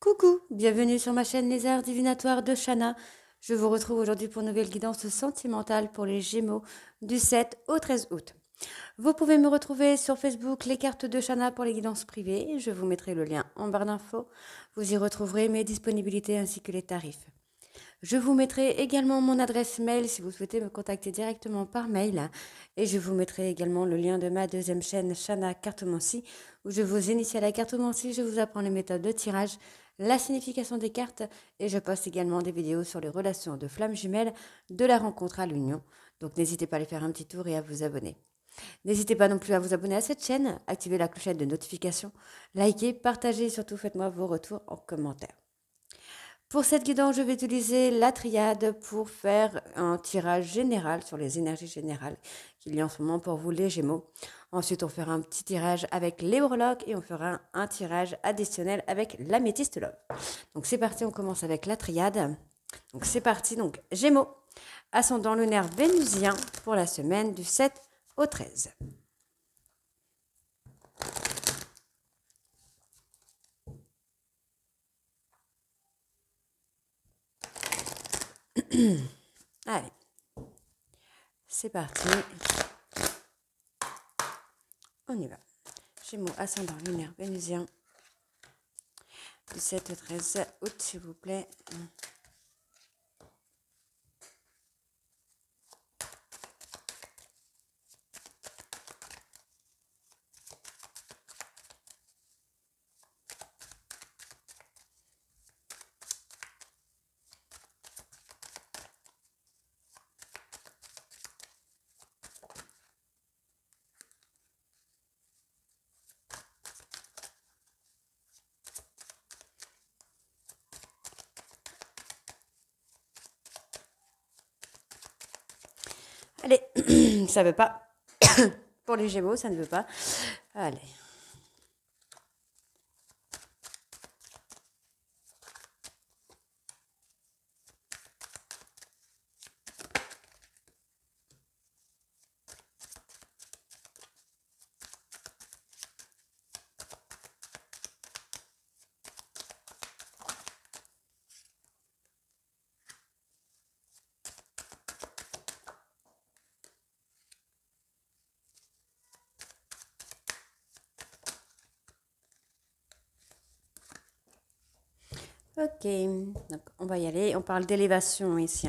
Coucou, bienvenue sur ma chaîne Les Arts Divinatoires de Shana. Je vous retrouve aujourd'hui pour une nouvelle guidance sentimentale pour les Gémeaux du 7 au 13 août. Vous pouvez me retrouver sur Facebook, les cartes de Shana pour les guidances privées. Je vous mettrai le lien en barre d'infos. Vous y retrouverez mes disponibilités ainsi que les tarifs. Je vous mettrai également mon adresse mail si vous souhaitez me contacter directement par mail. Et je vous mettrai également le lien de ma deuxième chaîne, Shana Cartomancie, où je vous initie à la cartomancie, je vous apprends les méthodes de tirage, la signification des cartes, et je poste également des vidéos sur les relations de flammes jumelles, de la rencontre à l'union. Donc n'hésitez pas à aller faire un petit tour et à vous abonner. N'hésitez pas non plus à vous abonner à cette chaîne, activer la clochette de notification, liker, partager et surtout faites-moi vos retours en commentaire. Pour cette guidance, je vais utiliser la triade pour faire un tirage général sur les énergies générales qu'il y a en ce moment pour vous les Gémeaux. Ensuite, on fera un petit tirage avec les breloques et on fera un tirage additionnel avec l'améthyste love. Donc c'est parti, on commence avec la triade. Donc c'est parti, donc Gémeaux, ascendant lunaire vénusien pour la semaine du 7 au 13. Allez, c'est parti. On y va. Gémeaux, ascendant lunaire vénusien du 7 au 13 août, s'il vous plaît. Allez, ça veut pas. Pour les Gémeaux, ça ne veut pas. Allez. Ok, donc on va y aller. On parle d'élévation ici.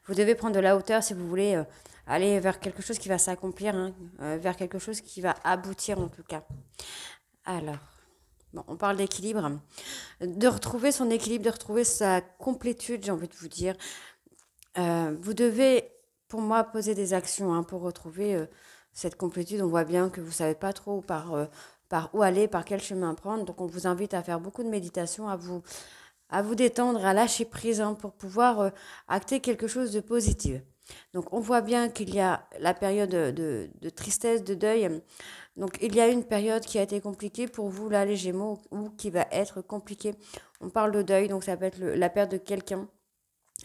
Vous devez prendre de la hauteur si vous voulez aller vers quelque chose qui va s'accomplir, hein, vers quelque chose qui va aboutir en tout cas. Alors, bon, on parle d'équilibre, de retrouver son équilibre, de retrouver sa complétude, j'ai envie de vous dire. Vous devez, pour moi, poser des actions hein, pour retrouver cette complétude. On voit bien que vous savez pas trop par où aller, par quel chemin prendre. Donc, on vous invite à faire beaucoup de méditation, à vous détendre, à lâcher prise hein, pour pouvoir acter quelque chose de positif. Donc on voit bien qu'il y a la période de tristesse, de deuil. Donc il y a une période qui a été compliquée pour vous, là les Gémeaux, ou qui va être compliquée. On parle de deuil, donc ça peut être la perte de quelqu'un,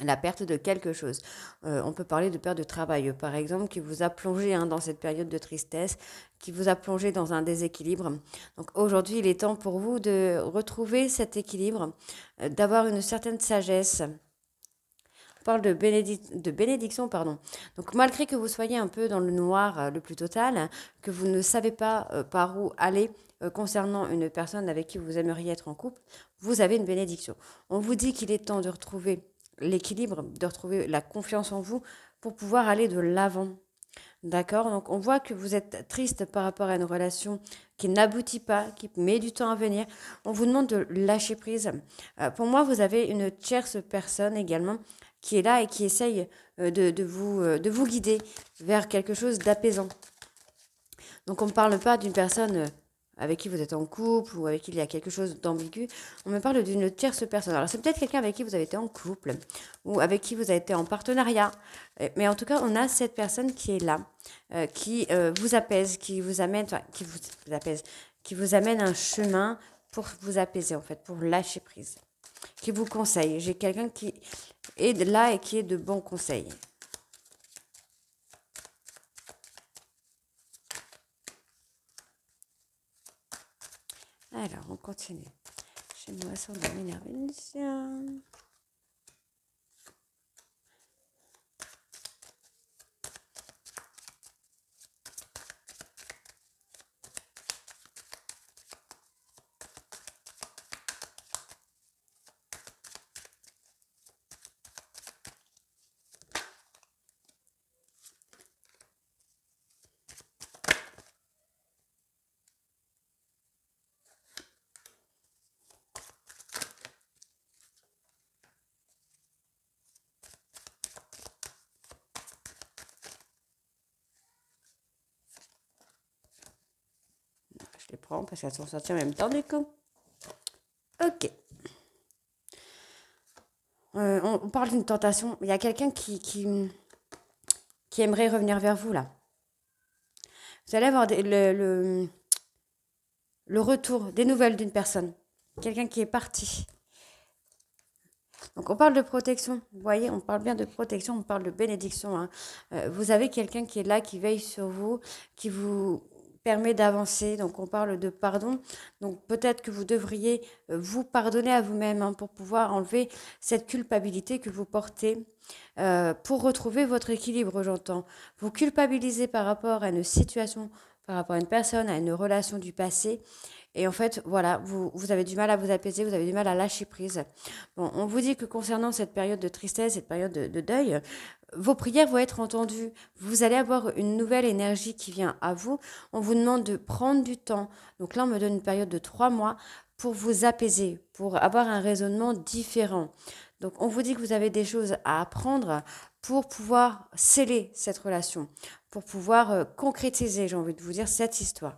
la perte de quelque chose. On peut parler de perte de travail, par exemple, qui vous a plongé hein, dans cette période de tristesse, qui vous a plongé dans un déséquilibre. Donc aujourd'hui, il est temps pour vous de retrouver cet équilibre, d'avoir une certaine sagesse. On parle de bénédiction, pardon. Donc malgré que vous soyez un peu dans le noir le plus total, hein, que vous ne savez pas par où aller concernant une personne avec qui vous aimeriez être en couple, vous avez une bénédiction. On vous dit qu'il est temps de retrouver l'équilibre, de retrouver la confiance en vous pour pouvoir aller de l'avant. D'accord? Donc on voit que vous êtes triste par rapport à une relation qui n'aboutit pas, qui met du temps à venir. On vous demande de lâcher prise. Pour moi, vous avez une tierce personne également qui est là et qui essaye de vous guider vers quelque chose d'apaisant. Donc on ne parle pas d'une personne avec qui vous êtes en couple ou avec qui il y a quelque chose d'ambigu. On me parle d'une tierce personne. Alors c'est peut-être quelqu'un avec qui vous avez été en couple ou avec qui vous avez été en partenariat. Mais en tout cas, on a cette personne qui est là, qui vous apaise, qui vous amène, enfin, qui vous apaise, qui vous amène un chemin pour vous apaiser en fait, pour lâcher prise, qui vous conseille. J'ai quelqu'un qui est là et qui est de bons conseils. Alors, on continue. Ascendant lunaire vénusien. Je les prends parce qu'elles sont sorties en même temps du coup. Ok. On parle d'une tentation. Il y a quelqu'un qui aimerait revenir vers vous là. Vous allez avoir le retour, des nouvelles d'une personne. Quelqu'un qui est parti. Donc on parle de protection. Vous voyez, on parle bien de protection, on parle de bénédiction. Hein. Vous avez quelqu'un qui est là, qui veille sur vous, qui vous permet d'avancer. Donc on parle de pardon. Donc peut-être que vous devriez vous pardonner à vous-même hein, pour pouvoir enlever cette culpabilité que vous portez. Pour retrouver votre équilibre, j'entends. Vous culpabilisez par rapport à une situation, par rapport à une personne, à une relation du passé. Et en fait, voilà, vous avez du mal à vous apaiser, vous avez du mal à lâcher prise. Bon, on vous dit que concernant cette période de tristesse, cette période de deuil, vos prières vont être entendues. Vous allez avoir une nouvelle énergie qui vient à vous. On vous demande de prendre du temps. Donc là, on me donne une période de 3 mois pour vous apaiser, pour avoir un raisonnement différent. Donc on vous dit que vous avez des choses à apprendre pour pouvoir sceller cette relation, pour pouvoir concrétiser, j'ai envie de vous dire, cette histoire.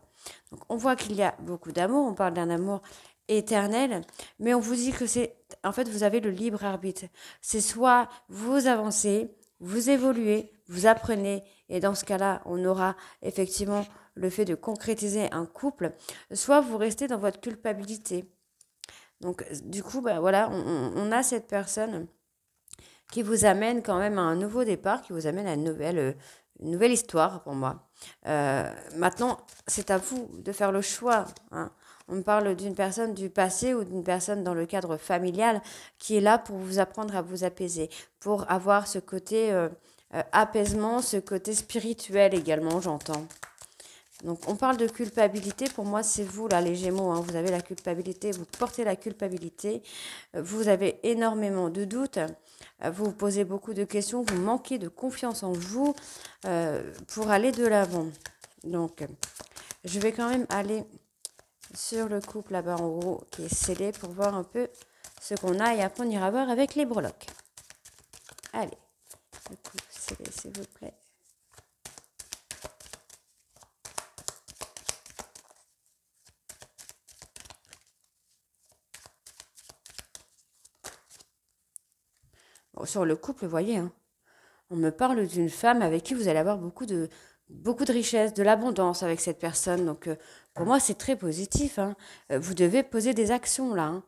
Donc on voit qu'il y a beaucoup d'amour, on parle d'un amour éternel, mais on vous dit que c'est, en fait, vous avez le libre arbitre. C'est soit vous avancez, vous évoluez, vous apprenez, et dans ce cas-là, on aura effectivement le fait de concrétiser un couple, soit vous restez dans votre culpabilité. Donc, du coup, bah, voilà, on a cette personne qui vous amène quand même à un nouveau départ, qui vous amène à une nouvelle histoire pour moi. Maintenant, c'est à vous de faire le choix. Hein. On parle d'une personne du passé ou d'une personne dans le cadre familial qui est là pour vous apprendre à vous apaiser, pour avoir ce côté apaisement, ce côté spirituel également, j'entends. Donc, on parle de culpabilité. Pour moi, c'est vous, là, les Gémeaux. Hein. Vous avez la culpabilité, vous portez la culpabilité. Vous avez énormément de doutes. Vous vous posez beaucoup de questions. Vous manquez de confiance en vous pour aller de l'avant. Donc, je vais quand même aller sur le couple là-bas en haut qui est scellé pour voir un peu ce qu'on a. Et après, on ira voir avec les breloques. Allez, le couple scellé, s'il vous plaît. Bon, sur le couple, vous voyez, hein, on me parle d'une femme avec qui vous allez avoir beaucoup de richesse, de l'abondance avec cette personne. Donc, pour moi, c'est très positif. Hein. Vous devez poser des actions là. Hein.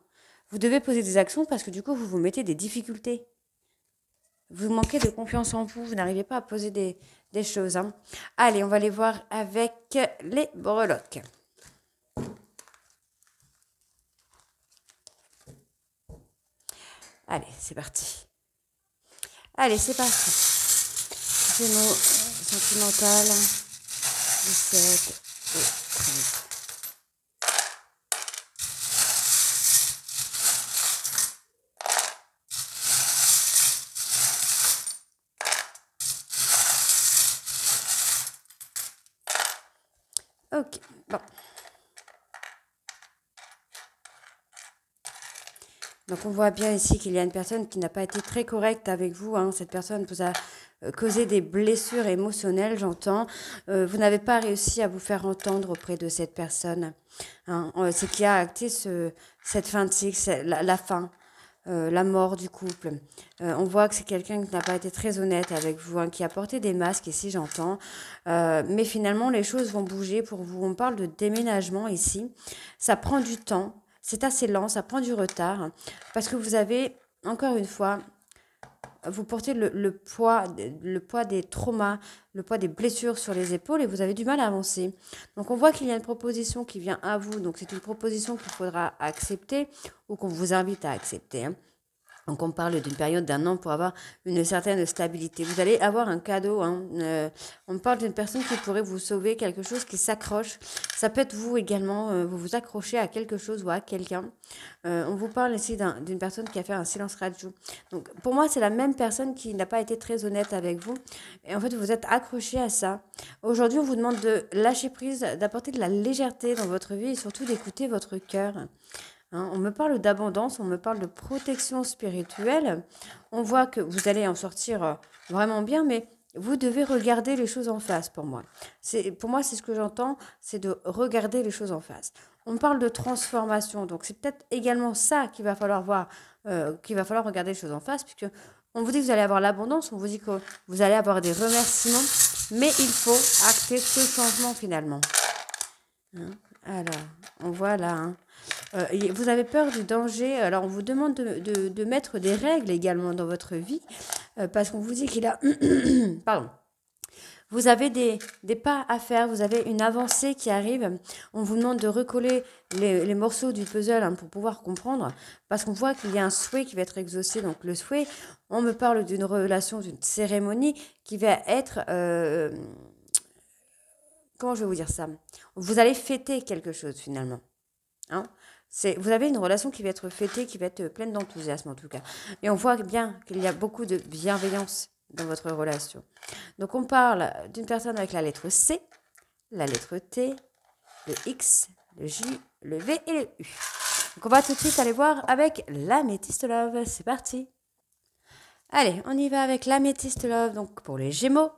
Vous devez poser des actions parce que du coup, vous vous mettez des difficultés. Vous manquez de confiance en vous. Vous n'arrivez pas à poser des choses. Hein. Allez, on va aller voir avec les breloques. Allez, c'est parti. Allez, c'est parti. Gémeaux sentimental, 17 et 13. Ok, bon. Donc on voit bien ici qu'il y a une personne qui n'a pas été très correcte avec vous. Hein. Cette personne vous a causé des blessures émotionnelles, j'entends. Vous n'avez pas réussi à vous faire entendre auprès de cette personne. Hein. C'est qui a acté cette fin de cycle, la fin. La mort du couple. On voit que c'est quelqu'un qui n'a pas été très honnête avec vous, hein, qui a porté des masques ici, j'entends. Mais finalement, les choses vont bouger pour vous. On parle de déménagement ici. Ça prend du temps. C'est assez lent, ça prend du retard. Parce que vous avez, encore une fois, vous portez le poids des traumas, le poids des blessures sur les épaules et vous avez du mal à avancer. Donc on voit qu'il y a une proposition qui vient à vous, donc c'est une proposition qu'il faudra accepter ou qu'on vous invite à accepter, hein. Donc on parle d'une période d'un an pour avoir une certaine stabilité. Vous allez avoir un cadeau, hein. On parle d'une personne qui pourrait vous sauver, quelque chose qui s'accroche. Ça peut être vous également, vous vous accrochez à quelque chose ou à quelqu'un. On vous parle ici d'une personne qui a fait un silence radio. Donc pour moi, c'est la même personne qui n'a pas été très honnête avec vous. Et en fait, vous êtes accroché à ça. Aujourd'hui, on vous demande de lâcher prise, d'apporter de la légèreté dans votre vie et surtout d'écouter votre cœur. Hein, on me parle d'abondance, on me parle de protection spirituelle. On voit que vous allez en sortir vraiment bien, mais vous devez regarder les choses en face pour moi. Pour moi, c'est ce que j'entends, c'est de regarder les choses en face. On me parle de transformation, donc c'est peut-être également ça qu'il va falloir voir, qu'il va falloir regarder les choses en face, puisque on vous dit que vous allez avoir l'abondance, on vous dit que vous allez avoir des remerciements, mais il faut acter ce changement finalement. Hein, alors, on voit là, hein. Vous avez peur du danger, alors on vous demande de mettre des règles également dans votre vie, parce qu'on vous dit qu'il a... Pardon. Vous avez des pas à faire, vous avez une avancée qui arrive. On vous demande de recoller les morceaux du puzzle, hein, pour pouvoir comprendre, parce qu'on voit qu'il y a un souhait qui va être exaucé. Donc le souhait, on me parle d'une relation, d'une cérémonie qui va être... comment je vais vous dire ça? Vous allez fêter quelque chose finalement. Hein, vous avez une relation qui va être fêtée, qui va être pleine d'enthousiasme en tout cas. Et on voit bien qu'il y a beaucoup de bienveillance dans votre relation. Donc on parle d'une personne avec la lettre C, la lettre T, le X, le J, le V et le U. Donc on va tout de suite aller voir avec l'améthyste love. C'est parti. Allez, on y va avec l'améthyste love. Donc pour les Gémeaux,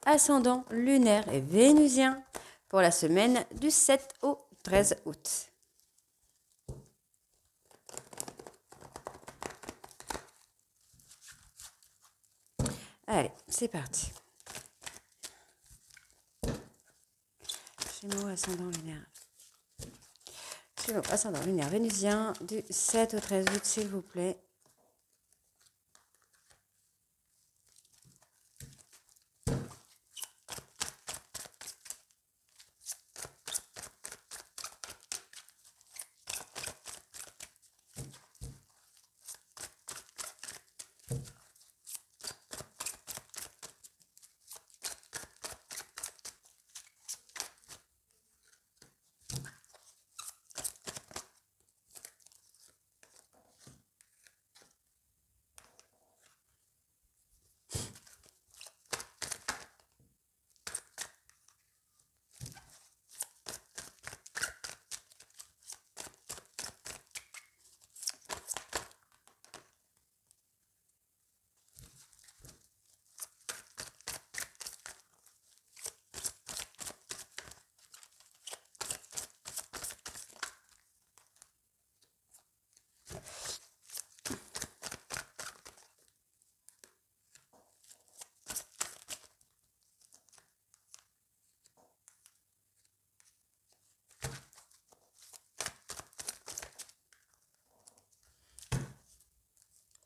ascendant, lunaire et vénusien pour la semaine du 7 au 13 août. Allez, c'est parti. Gémeaux, ascendant lunaire. Gémeaux, ascendant lunaire vénusien du 7 au 13 août, s'il vous plaît.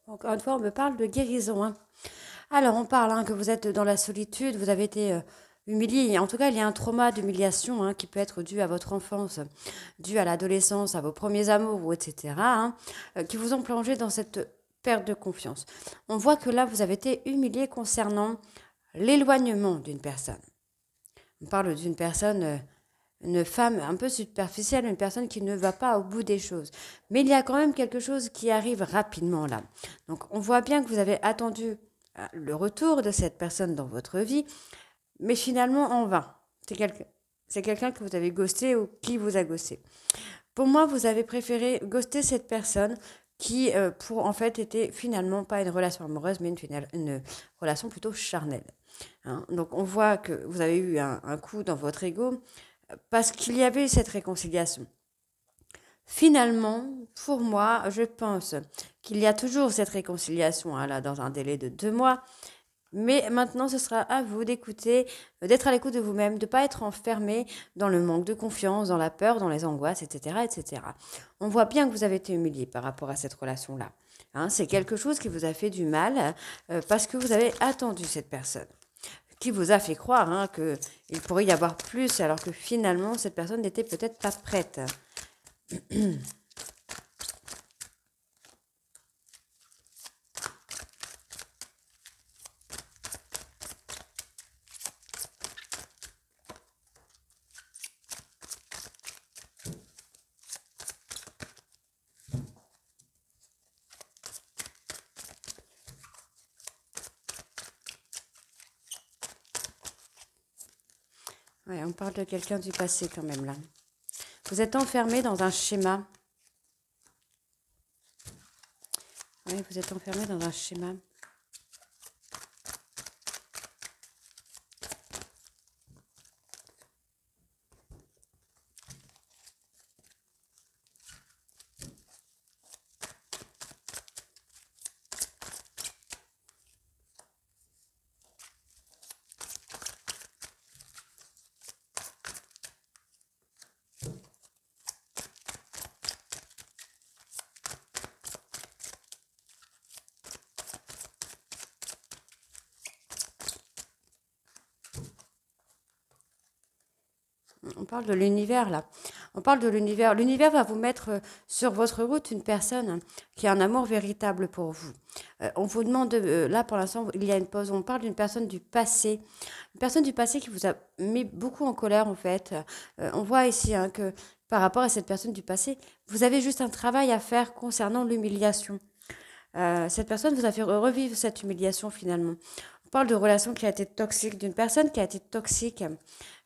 Encore une fois, on me parle de guérison, hein. Alors, on parle, hein, que vous êtes dans la solitude, vous avez été humilié. En tout cas, il y a un trauma d'humiliation, hein, qui peut être dû à votre enfance, dû à l'adolescence, à vos premiers amours, ou etc., hein, qui vous ont plongé dans cette perte de confiance. On voit que là, vous avez été humilié concernant l'éloignement d'une personne. On parle d'une personne, une femme un peu superficielle, une personne qui ne va pas au bout des choses. Mais il y a quand même quelque chose qui arrive rapidement là. Donc on voit bien que vous avez attendu le retour de cette personne dans votre vie, mais finalement en vain. C'est quelqu'un que vous avez ghosté ou qui vous a ghosté. Pour moi, vous avez préféré ghoster cette personne qui, pour en fait, était finalement pas une relation amoureuse, mais une relation plutôt charnelle. Hein. Donc on voit que vous avez eu un coup dans votre ego parce qu'il y avait cette réconciliation. Finalement, pour moi, je pense qu'il y a toujours cette réconciliation, hein, là, dans un délai de 2 mois. Mais maintenant, ce sera à vous d'écouter, d'être à l'écoute de vous-même, de ne pas être enfermé dans le manque de confiance, dans la peur, dans les angoisses, etc., etc. On voit bien que vous avez été humilié par rapport à cette relation-là. Hein, c'est quelque chose qui vous a fait du mal parce que vous avez attendu cette personne, qui vous a fait croire hein, qu'il pourrait y avoir plus, alors que finalement, cette personne n'était peut-être pas prête. Ouais, on parle de quelqu'un du passé quand même là. Vous êtes enfermé dans un schéma. Oui, vous êtes enfermé dans un schéma. On parle de l'univers là. On parle de l'univers. L'univers va vous mettre sur votre route une personne qui a un amour véritable pour vous. On vous demande, là pour l'instant, il y a une pause. On parle d'une personne du passé. Une personne du passé qui vous a mis beaucoup en colère en fait. On voit ici hein, que par rapport à cette personne du passé, vous avez juste un travail à faire concernant l'humiliation. Cette personne vous a fait revivre cette humiliation finalement. On parle de relation qui a été toxique, d'une personne qui a été toxique.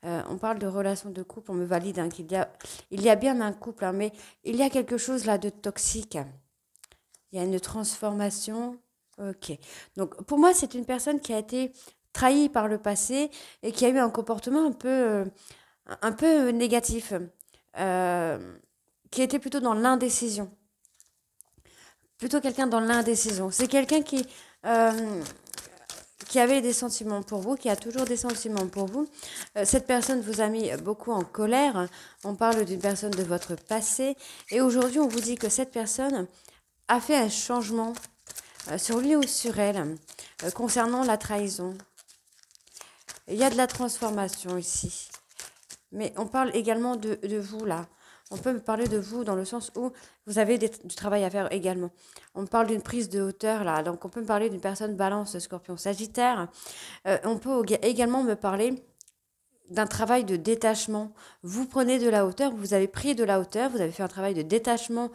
On parle de relation de couple, on me valide hein, il y a bien un couple, hein, mais il y a quelque chose là de toxique. Il y a une transformation. Ok. Donc pour moi, c'est une personne qui a été trahie par le passé et qui a eu un comportement un peu négatif, euh, qui était plutôt dans l'indécision. Plutôt quelqu'un dans l'indécision. C'est quelqu'un euh, qui avait des sentiments pour vous, qui a toujours des sentiments pour vous. Cette personne vous a mis beaucoup en colère. On parle d'une personne de votre passé. Et aujourd'hui, on vous dit que cette personne a fait un changement sur lui ou sur elle concernant la trahison. Il y a de la transformation ici. Mais on parle également de vous là. On peut me parler de vous dans le sens où vous avez du travail à faire également. On parle d'une prise de hauteur là. Donc on peut me parler d'une personne balance, scorpion, sagittaire. On peut également me parler d'un travail de détachement. Vous prenez de la hauteur, vous avez pris de la hauteur, vous avez fait un travail de détachement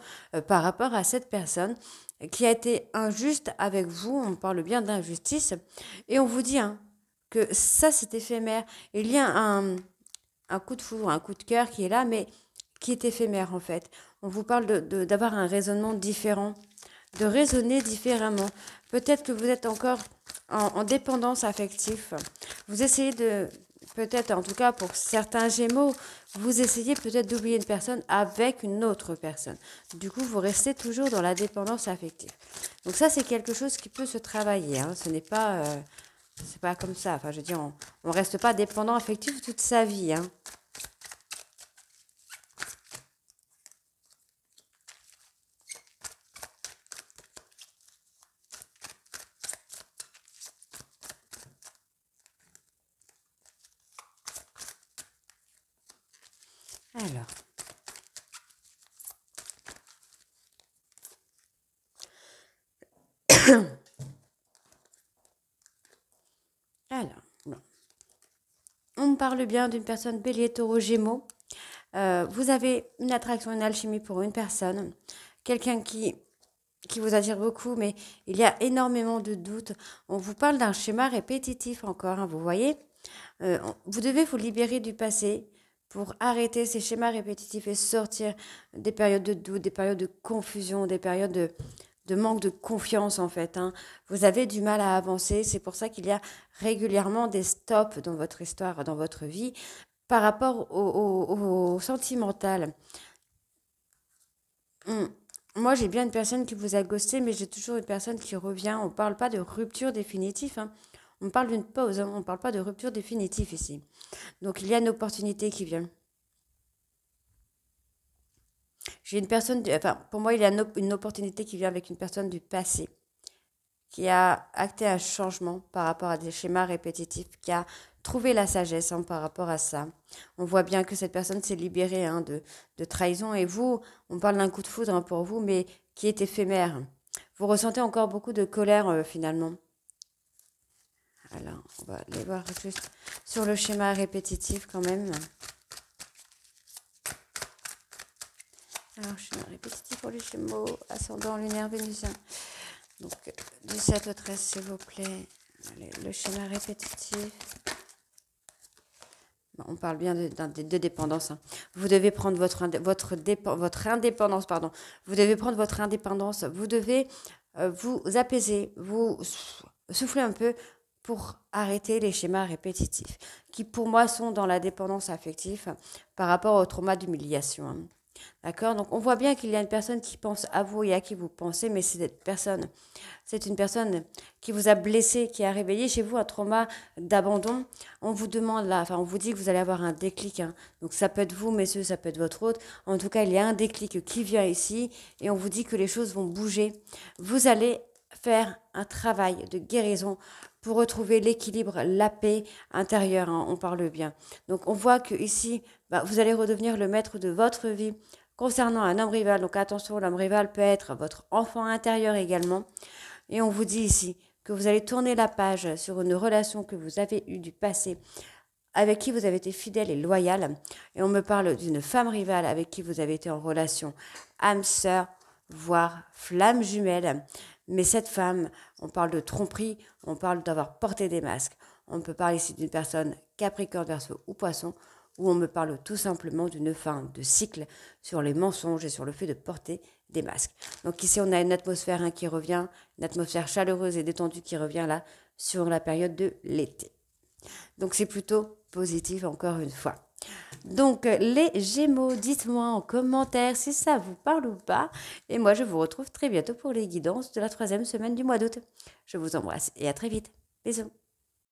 par rapport à cette personne qui a été injuste avec vous. On parle bien d'injustice. Et on vous dit hein, que ça, c'est éphémère. Il y a un coup de foudre, un coup de cœur qui est là, mais qui est éphémère en fait. On vous parle d'avoir un raisonnement différent, de raisonner différemment. Peut-être que vous êtes encore en dépendance affective. Vous essayez de, peut-être en tout cas pour certains Gémeaux, vous essayez peut-être d'oublier une personne avec une autre personne. Du coup, vous restez toujours dans la dépendance affective. Donc ça, c'est quelque chose qui peut se travailler. Hein. Ce n'est pas, c'est pas comme ça. Enfin, je veux dire, on reste pas dépendant affectif toute sa vie. Hein. Alors. Alors, bon. On me parle bien d'une personne bélier, taureau, gémeaux. Vous avez une attraction, une alchimie pour une personne. Quelqu'un qui vous attire beaucoup, mais il y a énormément de doutes. On vous parle d'un schéma répétitif encore, hein, vous voyez. Vous devez vous libérer du passé pour arrêter ces schémas répétitifs et sortir des périodes de doute, des périodes de confusion, des périodes de manque de confiance en fait. Hein. Vous avez du mal à avancer, c'est pour ça qu'il y a régulièrement des stops dans votre histoire, dans votre vie, par rapport au sentimental. Hum. Moi, j'ai bien une personne qui vous a ghosté, mais j'ai toujours une personne qui revient. On ne parle pas de rupture définitive, hein. On parle d'une pause, hein, on ne parle pas de rupture définitive ici. Donc, il y a une opportunité qui vient. J'ai une personne, enfin, pour moi, il y a une opportunité qui vient avec une personne du passé qui a acté un changement par rapport à des schémas répétitifs, qui a trouvé la sagesse hein, par rapport à ça. On voit bien que cette personne s'est libérée hein, de trahison et vous, on parle d'un coup de foudre hein, pour vous, mais qui est éphémère. Vous ressentez encore beaucoup de colère finalement. Alors, on va aller voir juste sur le schéma répétitif quand même. Alors, schéma répétitif pour les Gémeaux, ascendant lunaire vénusien. Donc, du 7 au 13, s'il vous plaît. Allez, le schéma répétitif. Bon, on parle bien de dépendance. Hein. Vous devez prendre votre indépendance. Pardon. Vous devez prendre votre indépendance. Vous devez vous apaiser, vous souffler un peu pour arrêter les schémas répétitifs qui, pour moi, sont dans la dépendance affective par rapport au trauma d'humiliation. Hein. D'accord? Donc, on voit bien qu'il y a une personne qui pense à vous et à qui vous pensez, mais c'est une personne qui vous a blessé, qui a réveillé chez vous un trauma d'abandon. On vous demande là, enfin, on vous dit que vous allez avoir un déclic. Hein. Donc, ça peut être vous, messieurs, ça peut être votre hôte. En tout cas, il y a un déclic qui vient ici et on vous dit que les choses vont bouger. Vous allez faire un travail de guérison pour retrouver l'équilibre, la paix intérieure, hein, on parle bien. Donc on voit que ici, vous allez redevenir le maître de votre vie concernant un homme rival. Donc attention, l'homme rival peut être votre enfant intérieur également. Et on vous dit ici que vous allez tourner la page sur une relation que vous avez eue du passé, avec qui vous avez été fidèle et loyal. Et on me parle d'une femme rivale avec qui vous avez été en relation âme sœur, voire flamme jumelle. Mais cette femme, on parle de tromperie, on parle d'avoir porté des masques. On peut parler ici d'une personne Capricorne, Verseau ou Poisson, ou on me parle tout simplement d'une fin de cycle sur les mensonges et sur le fait de porter des masques. Donc ici, on a une atmosphère qui revient, une atmosphère chaleureuse et détendue qui revient là sur la période de l'été. Donc c'est plutôt positif encore une fois. Donc les Gémeaux, dites-moi en commentaire si ça vous parle ou pas. Et moi, je vous retrouve très bientôt pour les guidances de la 3e semaine du mois d'août. Je vous embrasse et à très vite. Bisous.